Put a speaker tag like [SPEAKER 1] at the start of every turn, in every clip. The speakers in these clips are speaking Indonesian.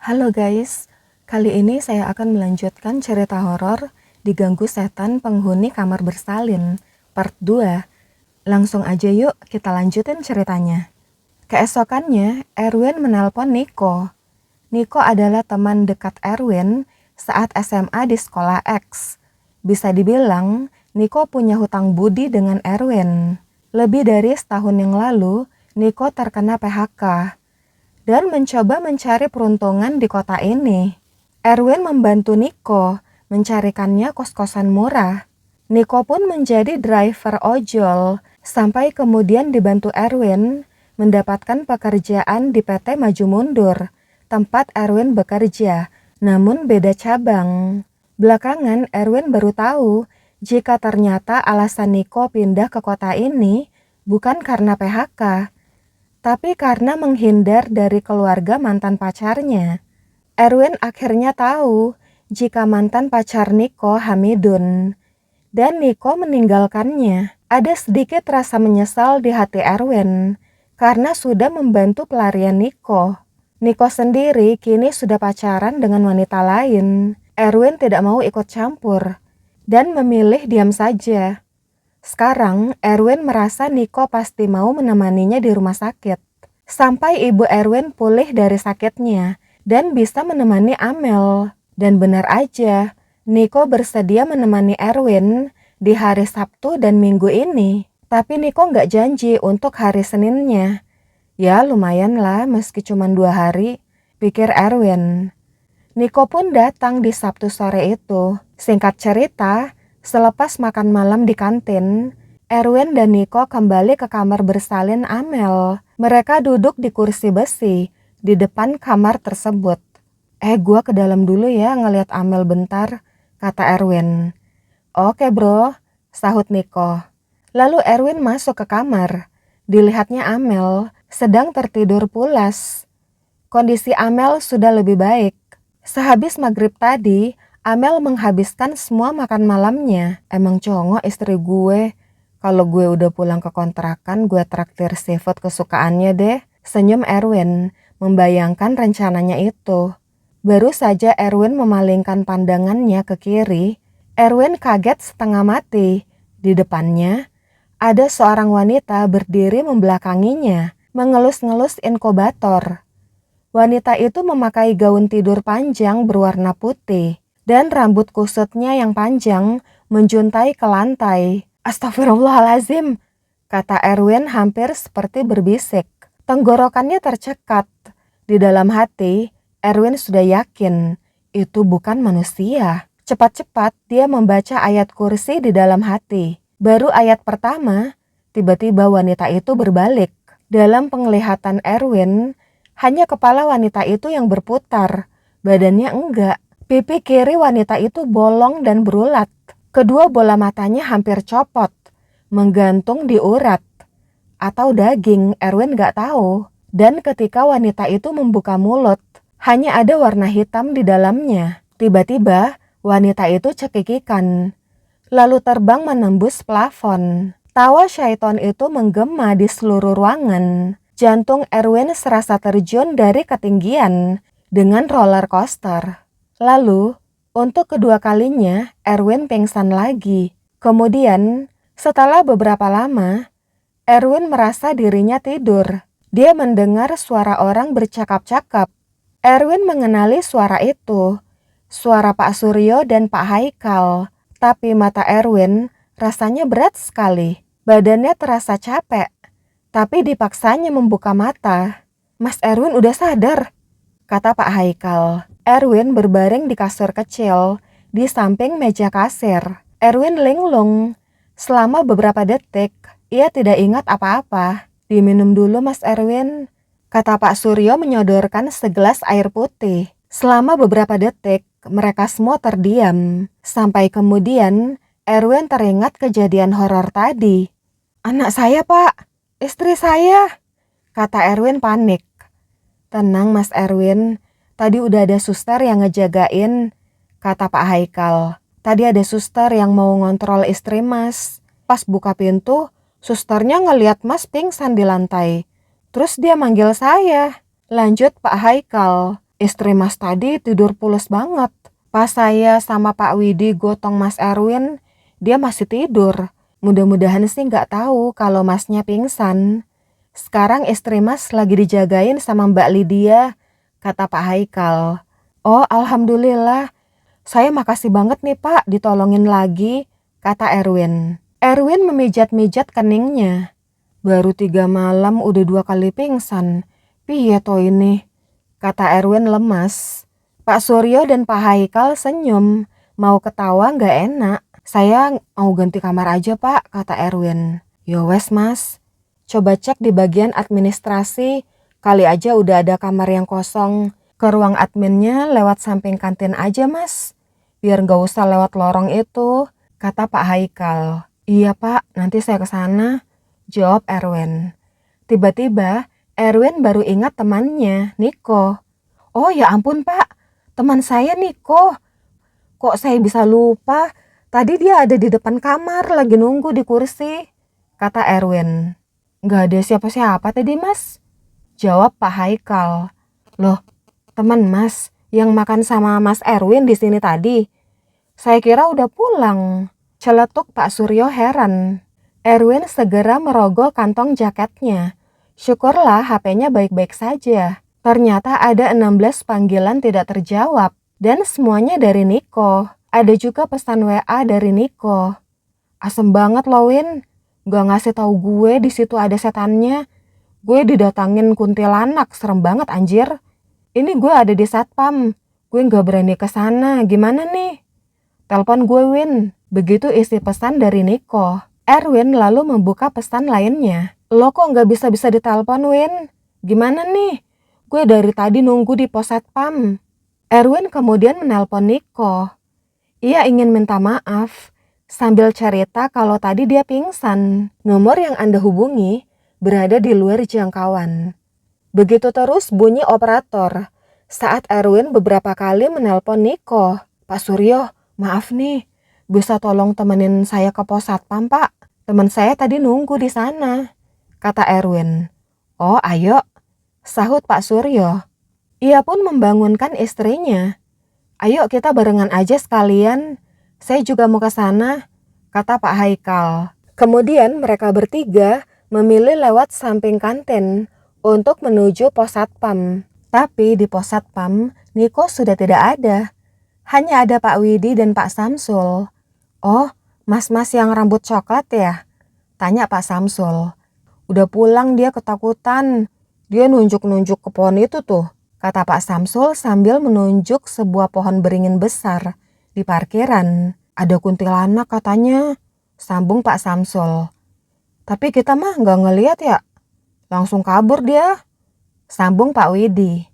[SPEAKER 1] Halo guys, kali ini saya akan melanjutkan cerita horor Diganggu Setan Penghuni Kamar Bersalin part 2. Langsung aja yuk kita lanjutin ceritanya. Keesokannya, Erwin menelpon Niko. Niko adalah teman dekat Erwin saat SMA di sekolah X. Bisa dibilang, Niko punya hutang budi dengan Erwin. Lebih dari setahun yang lalu, Niko terkena PHK dan mencoba mencari peruntungan di kota ini. Erwin membantu Niko mencarikannya kos-kosan murah. Niko pun menjadi driver ojol sampai kemudian dibantu Erwin mendapatkan pekerjaan di PT Maju Mundur, tempat Erwin bekerja, namun beda cabang. Belakangan Erwin baru tahu jika ternyata alasan Niko pindah ke kota ini bukan karena PHK, tapi karena menghindar dari keluarga mantan pacarnya. Erwin akhirnya tahu jika mantan pacar Niko Hamidun, dan Niko meninggalkannya. Ada sedikit rasa menyesal di hati Erwin karena sudah membantu pelarian Niko. Niko sendiri kini sudah pacaran dengan wanita lain. Erwin tidak mau ikut campur dan memilih diam saja. Sekarang Erwin merasa Niko pasti mau menemaninya di rumah sakit sampai ibu Erwin pulih dari sakitnya dan bisa menemani Amel. Dan benar aja, Niko bersedia menemani Erwin di hari Sabtu dan Minggu ini. Tapi Niko nggak janji untuk hari Seninnya. Ya lumayan lah meski cuma 2 hari, pikir Erwin. Niko pun datang di Sabtu sore itu. Singkat cerita, selepas makan malam di kantin, Erwin dan Niko kembali ke kamar bersalin Amel. Mereka duduk di kursi besi di depan kamar tersebut. Gua ke dalam dulu ya ngeliat Amel bentar, kata Erwin. Oke bro, sahut Niko. Lalu Erwin masuk ke kamar. Dilihatnya Amel sedang tertidur pulas. Kondisi Amel sudah lebih baik. Sehabis maghrib tadi, Amel menghabiskan semua makan malamnya. Emang congok istri gue. Kalau gue udah pulang ke kontrakan, gue traktir seafood kesukaannya deh. Senyum Erwin membayangkan rencananya itu. Baru saja Erwin memalingkan pandangannya ke kiri, Erwin kaget setengah mati. Di depannya, ada seorang wanita berdiri membelakanginya, mengelus-ngelus inkubator. Wanita itu memakai gaun tidur panjang berwarna putih, dan rambut kusutnya yang panjang menjuntai ke lantai. Astagfirullahalazim, kata Erwin hampir seperti berbisik. Tenggorokannya tercekat. Di dalam hati, Erwin sudah yakin itu bukan manusia. Cepat-cepat dia membaca ayat kursi di dalam hati. Baru ayat pertama, tiba-tiba wanita itu berbalik. Dalam penglihatan Erwin, hanya kepala wanita itu yang berputar, badannya enggak. Pipi kiri wanita itu bolong dan berulat. Kedua bola matanya hampir copot, menggantung di urat atau daging, Erwin gak tahu. Dan ketika wanita itu membuka mulut, hanya ada warna hitam di dalamnya. Tiba-tiba wanita itu cekikikan, lalu terbang menembus plafon. Tawa syaiton itu menggema di seluruh ruangan. Jantung Erwin serasa terjun dari ketinggian dengan roller coaster. Lalu, untuk kedua kalinya, Erwin pingsan lagi. Kemudian, setelah beberapa lama, Erwin merasa dirinya tidur. Dia mendengar suara orang bercakap-cakap. Erwin mengenali suara itu. Suara Pak Suryo dan Pak Haikal. Tapi mata Erwin rasanya berat sekali. Badannya terasa capek. Tapi dipaksanya membuka mata. Mas Erwin udah sadar, kata Pak Haikal. Erwin berbaring di kasur kecil di samping meja kasir. Erwin linglung. Selama beberapa detik, ia tidak ingat apa-apa. Diminum dulu Mas Erwin, kata Pak Suryo menyodorkan segelas air putih. Selama beberapa detik, mereka semua terdiam. Sampai kemudian, Erwin teringat kejadian horor tadi. Anak saya Pak, istri saya, kata Erwin panik. Tenang Mas Erwin, tadi udah ada suster yang ngejagain, kata Pak Haikal. Tadi ada suster yang mau ngontrol istri Mas. Pas buka pintu, susternya ngeliat Mas pingsan di lantai. Terus dia manggil saya. Lanjut Pak Haikal. Istri Mas tadi tidur pules banget. Pas saya sama Pak Widi gotong Mas Erwin, dia masih tidur. Mudah-mudahan sih nggak tahu kalau Masnya pingsan. Sekarang istri Mas lagi dijagain sama Mbak Lydia, kata Pak Haikal. Oh, alhamdulillah. Saya makasih banget nih Pak, ditolongin lagi, kata Erwin. Erwin memijat-mijat keningnya. Baru 3 malam udah 2 kali pingsan. Piye toh ini? Kata Erwin lemas. Pak Suryo dan Pak Haikal senyum. Mau ketawa nggak enak. Saya mau ganti kamar aja Pak, kata Erwin. Yo wes Mas. Coba cek di bagian administrasi. Kali aja udah ada kamar yang kosong. Ke ruang adminnya lewat samping kantin aja Mas. Biar nggak usah lewat lorong itu, kata Pak Haikal. Iya Pak, nanti saya ke sana, jawab Erwin. Tiba-tiba Erwin baru ingat temannya, Niko. Oh ya ampun Pak, teman saya Niko. Kok saya bisa lupa? Tadi dia ada di depan kamar lagi nunggu di kursi, kata Erwin. Nggak ada siapa-siapa tadi Mas, jawab Pak Haikal. Loh, teman Mas yang makan sama Mas Erwin di sini tadi? Saya kira udah pulang, celetuk Pak Suryo heran. Erwin segera merogoh kantong jaketnya. Syukurlah HP-nya baik-baik saja. Ternyata ada 16 panggilan tidak terjawab. Dan semuanya dari Niko. Ada juga pesan WA dari Niko. Asem banget loh Win. Gak ngasih tahu gue di situ ada setannya. Gue didatangin kuntilanak, serem banget anjir. Ini gue ada di satpam. Gue gak berani ke sana. Gimana nih? Telepon gue Win. Begitu isi pesan dari Niko. Erwin lalu membuka pesan lainnya. Lo kok gak bisa-bisa ditelepon Win? Gimana nih? Gue dari tadi nunggu di pos satpam. Erwin kemudian menelpon Niko. Ia ingin minta maaf sambil cerita kalau tadi dia pingsan. Nomor yang Anda hubungi berada di luar jangkauan. Begitu terus bunyi operator saat Erwin beberapa kali menelpon Niko. Pak Suryo, maaf nih, bisa tolong temenin saya ke pos satpam Pak? Teman saya tadi nunggu di sana, kata Erwin. Oh ayo, sahut Pak Suryo. Ia pun membangunkan istrinya. Ayo kita barengan aja sekalian, saya juga mau ke sana, kata Pak Haikal. Kemudian mereka bertiga memilih lewat samping kantin untuk menuju pos satpam. Tapi di pos satpam, Niko sudah tidak ada. Hanya ada Pak Widi dan Pak Samsul. Oh, mas-mas yang rambut coklat ya? Tanya Pak Samsul. Udah pulang dia ketakutan. Dia nunjuk-nunjuk ke pohon itu tuh, kata Pak Samsul sambil menunjuk sebuah pohon beringin besar di parkiran. Ada kuntilanak katanya, sambung Pak Samsul. Tapi kita mah nggak ngeliat ya. Langsung kabur dia, sambung Pak Widi.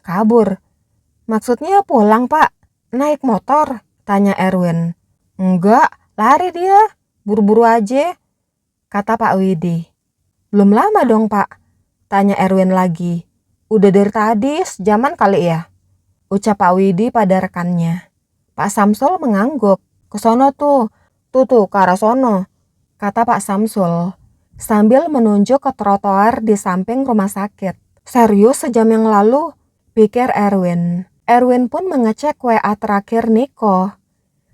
[SPEAKER 1] Kabur? Maksudnya pulang Pak? Naik motor? Tanya Erwin. Enggak, lari dia. Buru-buru aja, kata Pak Widi. Belum lama dong Pak, tanya Erwin lagi. Udah dari tadi, sejaman kali ya, ucap Pak Widi pada rekannya. Pak Samsul mengangguk. Kesono tuh ke arah sono, kata Pak Samsul sambil menunjuk ke trotoar di samping rumah sakit. Serius sejam yang lalu, pikir Erwin. Erwin pun mengecek WA terakhir Niko.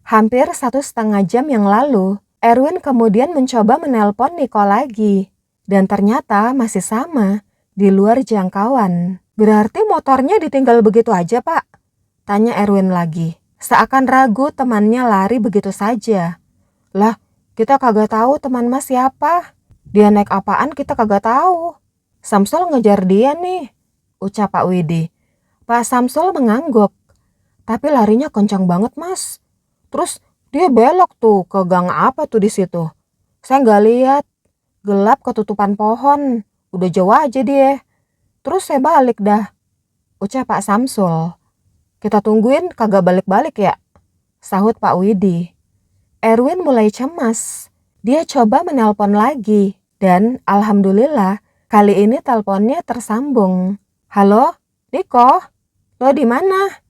[SPEAKER 1] Hampir 1,5 jam yang lalu, Erwin kemudian mencoba menelpon Niko lagi. Dan ternyata masih sama, di luar jangkauan. Berarti motornya ditinggal begitu aja Pak? Tanya Erwin lagi. Seakan ragu temannya lari begitu saja. Lah, kita kagak tahu teman mas siapa. Dia naik apaan kita kagak tahu. Samsul ngejar dia nih, ucap Pak Widi. Pak Samsul mengangguk. Tapi larinya kencang banget mas. Terus dia belok tuh ke gang apa tuh di situ. Saya nggak lihat. Gelap ketutupan pohon. Udah jauh aja dia. Terus saya balik dah, ucap Pak Samsul. Kita tungguin kagak balik-balik ya, sahut Pak Widi. Erwin mulai cemas. Dia coba menelpon lagi. Dan alhamdulillah kali ini teleponnya tersambung. Halo, Niko? Lo di mana?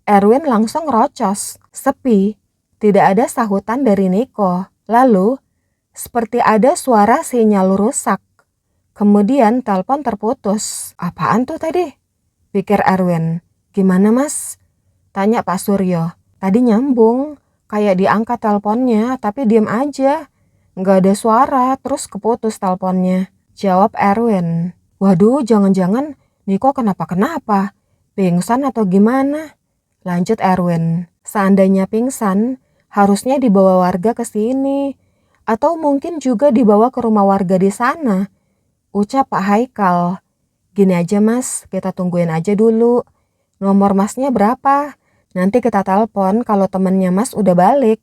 [SPEAKER 1] Erwin langsung rocos. Sepi. Tidak ada sahutan dari Niko. Lalu, seperti ada suara sinyal rusak. Kemudian telepon terputus. Apaan tuh tadi? Pikir Erwin. Gimana mas? Tanya Pak Suryo. Tadi nyambung, kayak diangkat teleponnya tapi diem aja. Nggak ada suara, terus keputus teleponnya. Jawab Erwin. Waduh, jangan-jangan Niko kenapa-kenapa? Pingsan atau gimana? Lanjut Erwin. Seandainya pingsan, harusnya dibawa warga ke sini. Atau mungkin juga dibawa ke rumah warga di sana. Ucap Pak Haikal. Gini aja mas, kita tungguin aja dulu. Nomor masnya berapa? Nanti kita telepon kalau temennya mas udah balik.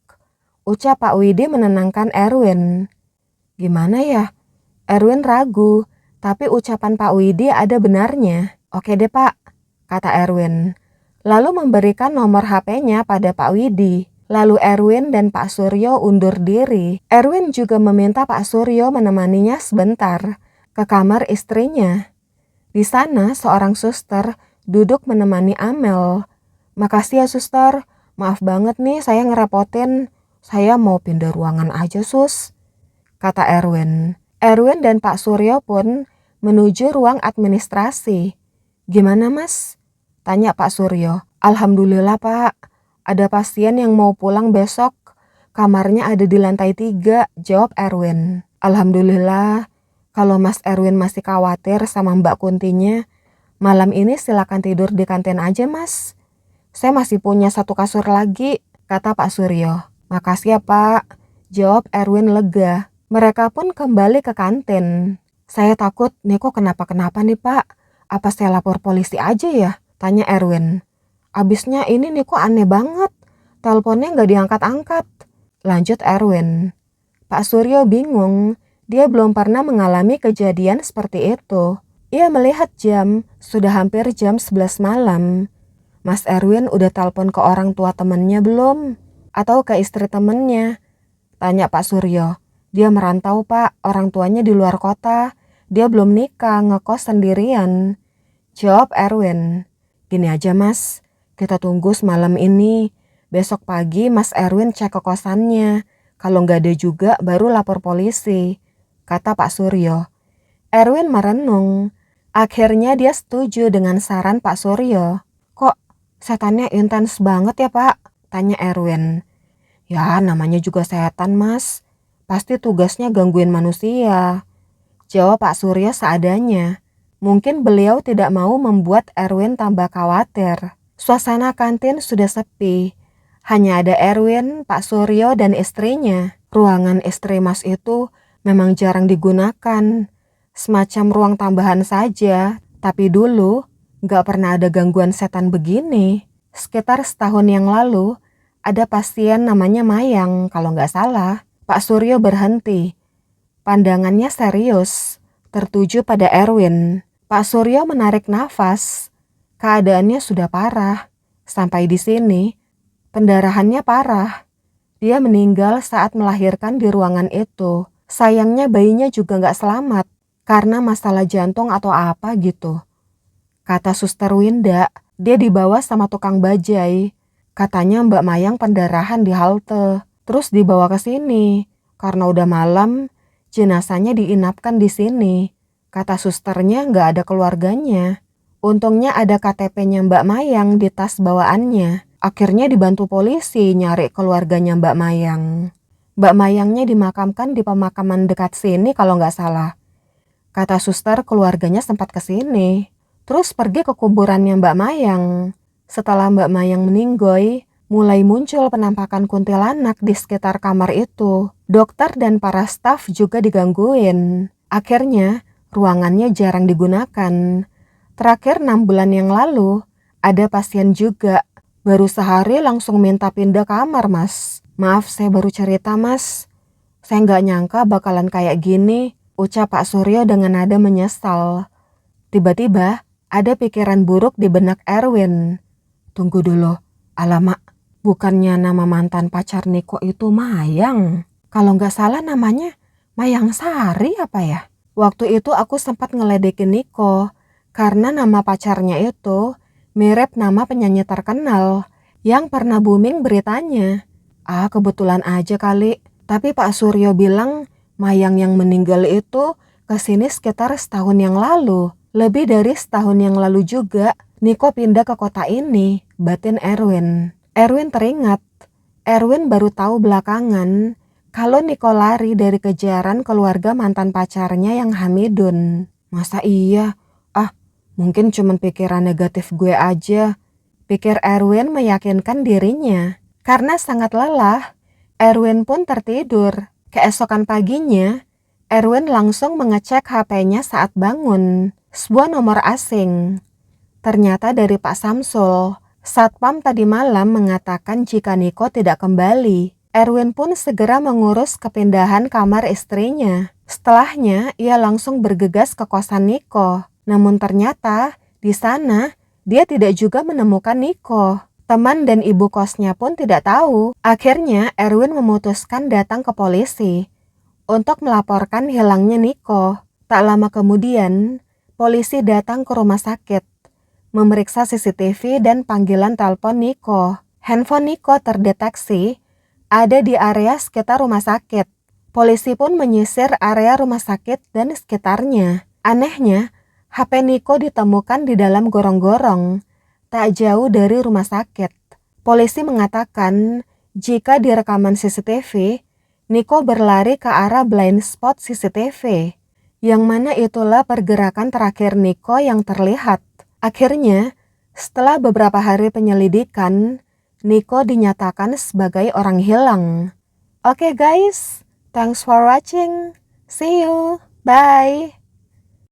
[SPEAKER 1] Ucap Pak Widi menenangkan Erwin. Gimana ya? Erwin ragu, tapi ucapan Pak Widi ada benarnya. Oke deh pak, kata Erwin. Lalu memberikan nomor HP-nya pada Pak Widi. Lalu Erwin dan Pak Suryo undur diri. Erwin juga meminta Pak Suryo menemaninya sebentar ke kamar istrinya. Di sana seorang suster duduk menemani Amel. Makasih ya suster, maaf banget nih saya ngerepotin. Saya mau pindah ruangan aja sus, kata Erwin. Erwin dan Pak Suryo pun menuju ruang administrasi. Gimana mas? Tanya Pak Suryo. Alhamdulillah pak, ada pasien yang mau pulang besok. Kamarnya ada di lantai 3, jawab Erwin. Alhamdulillah, kalau Mas Erwin masih khawatir sama Mbak Kuntinya, malam ini silakan tidur di kantin aja mas. Saya masih punya 1 kasur lagi, kata Pak Suryo. Makasih ya pak, jawab Erwin lega. Mereka pun kembali ke kantin. Saya takut Niko kenapa-kenapa nih pak. Apa saya lapor polisi aja ya? Tanya Erwin. Abisnya ini Niko aneh banget. Teleponnya gak diangkat-angkat. Lanjut Erwin. Pak Suryo bingung. Dia belum pernah mengalami kejadian seperti itu. Ia melihat jam, sudah hampir jam 11 malam. Mas Erwin udah telepon ke orang tua temennya belum? Atau ke istri temennya? Tanya Pak Suryo. Dia merantau pak, orang tuanya di luar kota. Dia belum nikah, ngekos sendirian. Jawab Erwin. Gini aja mas, kita tunggu semalam ini. Besok pagi Mas Erwin cek ke kosannya. Kalau nggak ada juga baru lapor polisi, kata Pak Suryo. Erwin merenung. Akhirnya dia setuju dengan saran Pak Suryo. Kok setannya intens banget ya pak? Tanya Erwin. Ya namanya juga setan mas. Pasti tugasnya gangguin manusia. Jawab Pak Suryo seadanya. Mungkin beliau tidak mau membuat Erwin tambah khawatir. Suasana kantin sudah sepi. Hanya ada Erwin, Pak Suryo, dan istrinya. Ruangan istri mas itu memang jarang digunakan. Semacam ruang tambahan saja. Tapi dulu gak pernah ada gangguan setan begini. Sekitar setahun yang lalu ada pasien namanya Mayang kalau gak salah. Pak Suryo berhenti. Pandangannya serius, tertuju pada Erwin. Pak Suryo menarik nafas. Keadaannya sudah parah. Sampai di sini, pendarahannya parah. Dia meninggal saat melahirkan di ruangan itu. Sayangnya bayinya juga gak selamat karena masalah jantung atau apa gitu. Kata Suster Winda, dia dibawa sama tukang bajai. Katanya Mbak Mayang pendarahan di halte. Terus dibawa ke sini. Karena udah malam, jenazahnya diinapkan di sini. Kata susternya nggak ada keluarganya. Untungnya ada KTP-nya Mbak Mayang di tas bawaannya. Akhirnya dibantu polisi nyari keluarganya Mbak Mayang. Mbak Mayangnya dimakamkan di pemakaman dekat sini kalau nggak salah. Kata suster keluarganya sempat ke sini. Terus pergi ke kuburannya Mbak Mayang. Setelah Mbak Mayang meninggoy, mulai muncul penampakan kuntilanak di sekitar kamar itu. Dokter dan para staf juga digangguin. Akhirnya, ruangannya jarang digunakan. Terakhir 6 bulan yang lalu, ada pasien juga. Baru sehari langsung minta pindah kamar mas. Maaf saya baru cerita mas. Saya nggak nyangka bakalan kayak gini, ucap Pak Suryo dengan nada menyesal. Tiba-tiba, ada pikiran buruk di benak Erwin. Tunggu dulu, alamak, bukannya nama mantan pacar Niko itu Mayang? Kalau nggak salah namanya Mayang Sari apa ya? Waktu itu aku sempat ngeledekin Niko, karena nama pacarnya itu mirip nama penyanyi terkenal yang pernah booming beritanya. Kebetulan aja kali. Tapi Pak Suryo bilang Mayang yang meninggal itu kesini sekitar setahun yang lalu. Lebih dari setahun yang lalu juga, Niko pindah ke kota ini, batin Erwin. Erwin teringat. Erwin baru tahu belakangan kalau Niko lari dari kejaran keluarga mantan pacarnya yang Hamidun. Masa iya? Ah, mungkin cuma pikiran negatif gue aja. Pikir Erwin meyakinkan dirinya. Karena sangat lelah, Erwin pun tertidur. Keesokan paginya, Erwin langsung mengecek HP-nya saat bangun. Sebuah nomor asing. Ternyata dari Pak Samsul. Satpam tadi malam mengatakan jika Niko tidak kembali. Erwin pun segera mengurus kepindahan kamar istrinya. Setelahnya, ia langsung bergegas ke kosan Niko. Namun ternyata, di sana, dia tidak juga menemukan Niko. Teman dan ibu kosnya pun tidak tahu. Akhirnya, Erwin memutuskan datang ke polisi untuk melaporkan hilangnya Niko. Tak lama kemudian, polisi datang ke rumah sakit, memeriksa CCTV dan panggilan telepon Niko. Handphone Niko terdeteksi ada di area sekitar rumah sakit. Polisi pun menyisir area rumah sakit dan sekitarnya. Anehnya, HP Niko ditemukan di dalam gorong-gorong, tak jauh dari rumah sakit. Polisi mengatakan jika di rekaman CCTV, Niko berlari ke arah blind spot CCTV, yang mana itulah pergerakan terakhir Niko yang terlihat. Akhirnya, setelah beberapa hari penyelidikan, Niko dinyatakan sebagai orang hilang. Oke guys, thanks for watching. See you. Bye.